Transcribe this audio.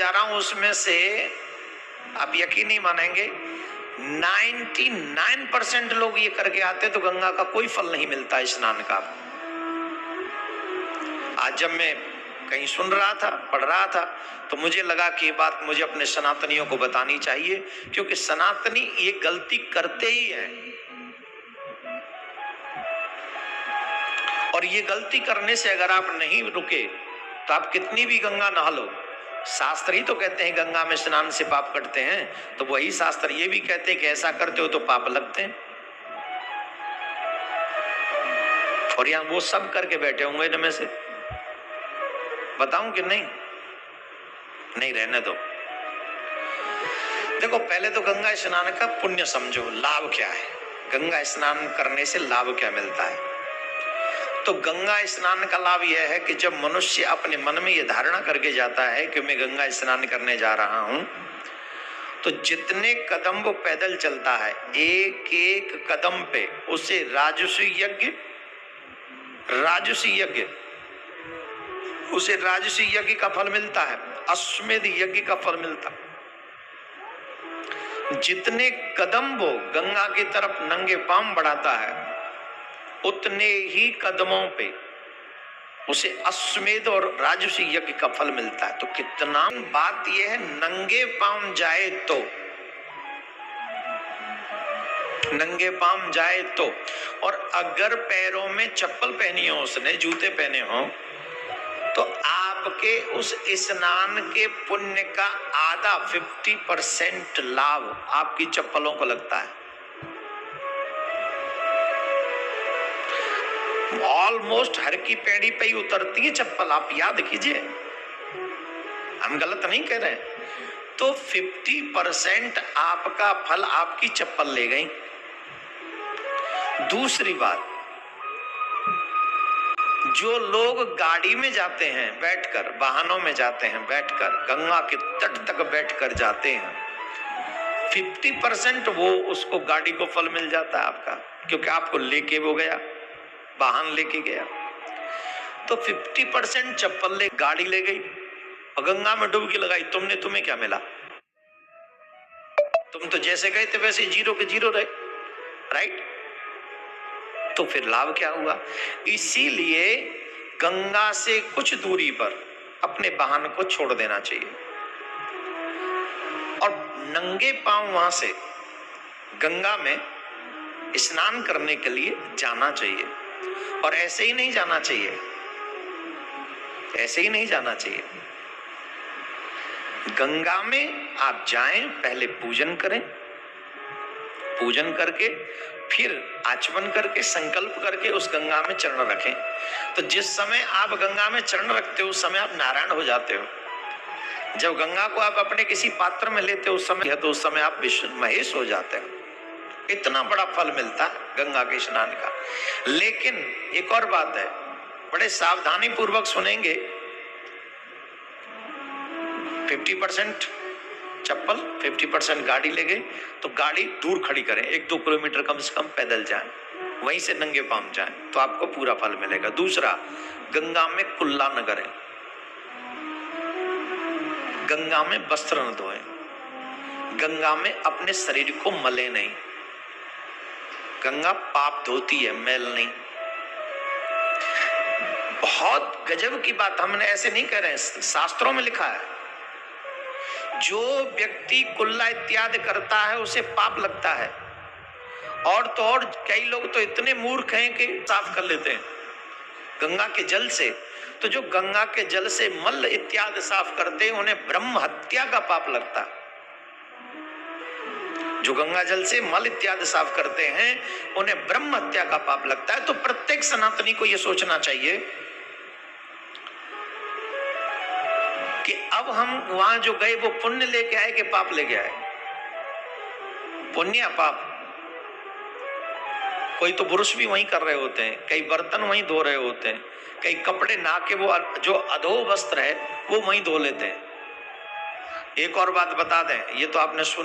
जा रहा हूं उसमें से आप यकीन नहीं मानेंगे 99% लोग ये करके आते तो गंगा का कोई फल नहीं मिलता स्नान का। आज जब मैं कहीं सुन रहा था, पढ़ रहा था, तो मुझे लगा कि ये बात मुझे अपने सनातनियों को बतानी चाहिए, क्योंकि सनातनी ये गलती करते ही हैं और ये गलती करने से अगर आप नहीं रुके तो आप कितनी भी गंगा नहा लो, शास्त्र ही तो कहते हैं गंगा में स्नान से पाप कटते हैं, तो वही शास्त्र ये भी कहते हैं कि ऐसा करते हो तो पाप लगते हैं। और यहां वो सब करके बैठे होंगे इनमें से, बताऊं कि नहीं? नहीं, रहने दो। देखो, पहले तो गंगा स्नान का पुण्य समझो, लाभ क्या है, गंगा स्नान करने से लाभ क्या मिलता है। तो गंगा स्नान का लाभ यह है कि जब मनुष्य अपने मन में यह धारणा करके जाता है कि मैं गंगा स्नान करने जा रहा हूं, तो जितने कदम वो पैदल चलता है, एक एक कदम पे उसे राजसी यज्ञ का फल मिलता है, अश्वमेध यज्ञ का फल मिलता है। जितने कदम वो गंगा की तरफ नंगे पांव बढ़ाता है, उतने ही कदमों पे उसे अश्वमेध और राजसी यज्ञ का फल मिलता है। तो कितना बात यह है, नंगे पांव जाए तो, और अगर पैरों में चप्पल पहनी हो, उसने जूते पहने हो, तो आपके उस स्नान के पुण्य का आधा 50% लाभ आपकी चप्पलों को लगता है। ऑलमोस्ट हर की पैड़ी पे ही उतरती है चप्पल, आप याद कीजिए, हम गलत नहीं कह रहे। तो 50% आपका फल आपकी चप्पल ले गई। दूसरी बात, जो लोग गाड़ी में जाते हैं बैठकर, वाहनों में जाते हैं बैठकर, गंगा के तट तक बैठकर जाते हैं, 50% वो उसको गाड़ी को फल मिल जाता है आपका, क्योंकि आपको लेके वो गया, वाहन लेके गया। तो 50% चप्पल ले गाड़ी ले गई और गंगा में डुबकी लगाई, तुम्हें क्या मिला? तुम तो जैसे गए थे वैसे जीरो के जीरो रहे, राइट? तो फिर लाभ क्या हुआ? इसीलिए गंगा से कुछ दूरी पर अपने वाहन को छोड़ देना चाहिए और नंगे पांव वहां से गंगा में स्नान करने के लिए जाना चाहिए। और ऐसे ही नहीं जाना चाहिए, गंगा में आप जाएं, पहले पूजन करें, पूजन करके फिर आचमन करके संकल्प करके उस गंगा में चरण रखें। तो जिस समय आप गंगा में चरण रखते हो उस समय आप नारायण हो जाते हो। जब गंगा को आप अपने किसी पात्र में लेते हो उस समय आप विष्णु महेश हो जाते हो। इतना बड़ा फल मिलता है गंगा के स्नान का। लेकिन एक और बात है, बड़े सावधानी पूर्वक सुनेंगे, 50% चप्पल, 50% गाड़ी ले गए, तो गाड़ी दूर खड़ी करें, 1-2 किलोमीटर कम से कम पैदल जाएं, वहीं से नंगे पांव जाएं, तो आपको पूरा फल मिलेगा। दूसरा, गंगा में कुल्ला न करें, गंगा में वस्त्र न धोएं, गंगा में अपने शरीर को मले नहीं। गंगा पाप धोती है, मैल नहीं। बहुत गजब की बात, हमने ऐसे नहीं कह रहे हैं, शास्त्रों में लिखा है, जो व्यक्ति कुल्ला इत्यादि करता है उसे पाप लगता है। और तो और कई लोग तो इतने मूर्ख हैं कि साफ कर लेते हैं गंगा के जल से। तो जो गंगा के जल से मल इत्यादि साफ करते हैं उन्हें ब्रह्म हत्या का पाप लगता है। जो गंगा जल से मल इत्यादि साफ करते हैं उन्हें ब्रह्म हत्या का पाप लगता है। तो प्रत्येक सनातनी को यह सोचना चाहिए कि अब हम वहां जो गए वो पुण्य लेके आए कि पाप लेके आए? पुण्य या पाप? कोई तो पुरुष भी वहीं कर रहे होते हैं, कई बर्तन वहीं धो रहे होते हैं, कई कपड़े ना के वो जो अधो वस्त्र है वो वहीं धो लेते हैं। एक और बात बता दें, ये तो आपने सुन